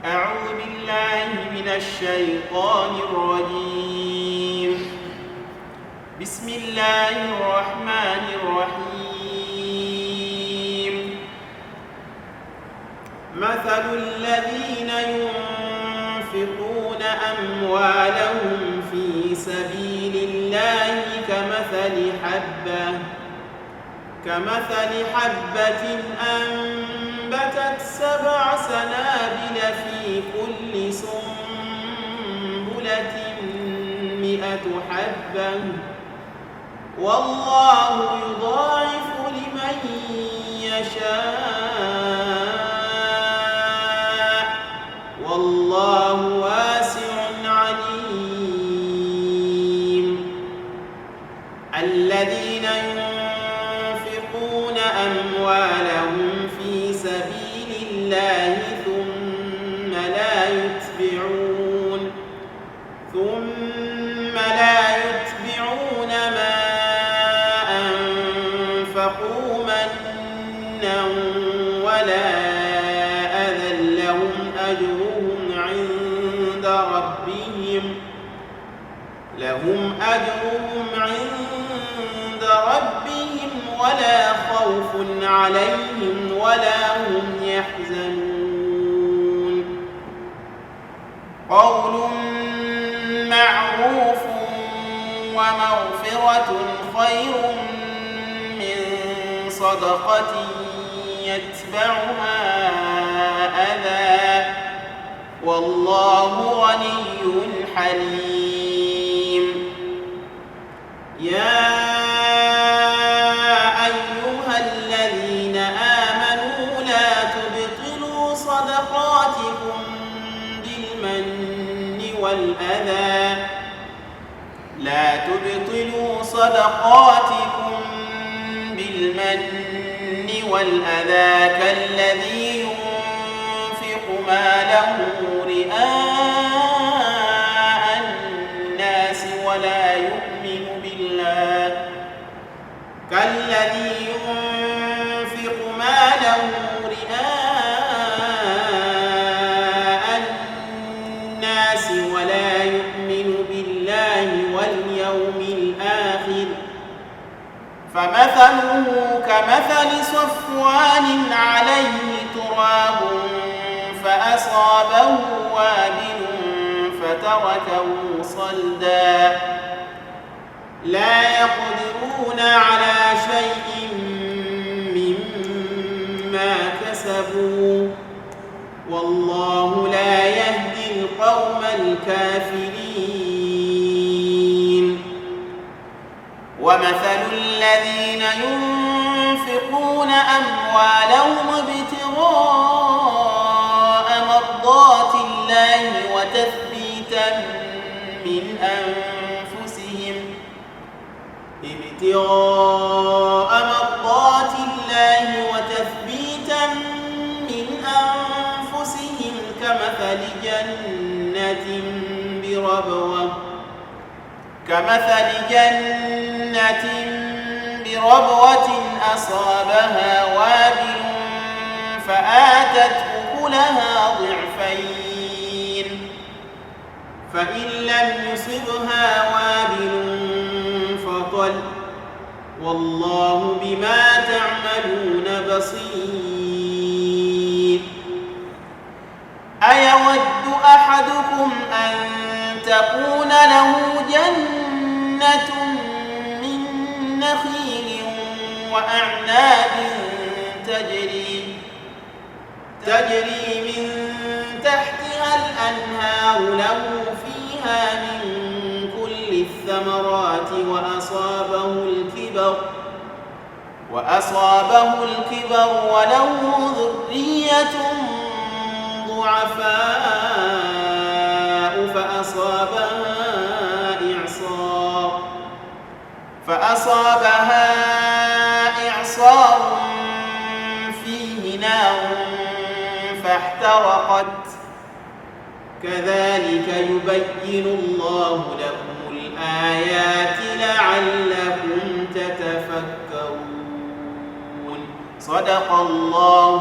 أعوذ بالله من الشيطان الرجيم. بسم الله الرحمن الرحيم. مثل الذين ينفقون أموالهم في سبيل الله كمثل حبة أنبتت 7 سنابل في كل سنبلة 100 حبة والله يضاعف لمن يشاء والله واسع عليم. الذين ينفقون أموالهم في سبيل الله ثم لا يتبعون ما أنفقوا منا ولا أذى لهم أجرهم عند ربهم ولا خوف عليهم ولا هم يحزنون. قول معروف ومغفرة خير من صدقة يتبعها أذى والله غني حليم. يا أيها الذين آمنوا لا تبطلوا صدقاتكم بالمن والأذى كالذي ينفق ماله رئاء الناس ولا يؤمن بالله واليوم الآخر فمثله كمثل صفوان عليه تراب فأصابه وابل فتركه صلدا لا يقدرون على شيء مما كسبوا والله لا يهدي القوم الكافرين. ومثل الذين ينفقون أموالهم ابتغاء مرضات الله وتثبيتا من أنفسهم كمثل جنة بربوة أصابها وابل فآتت أكلها ضعفين فإن لم يصبها وابل فطل والله بما تعملون بصير. أيود أحدكم أن تكون له جنة من نخيل وأعناب تجري من تحتها الأنهار له فيها من كل الثمرات وأصابه الكبر وله ذرية ضعفاء فأصابها إعصار فيه نار فاحترقت كذلك يبين الله لكم الآيات لعلكم تتفكرون. صدق الله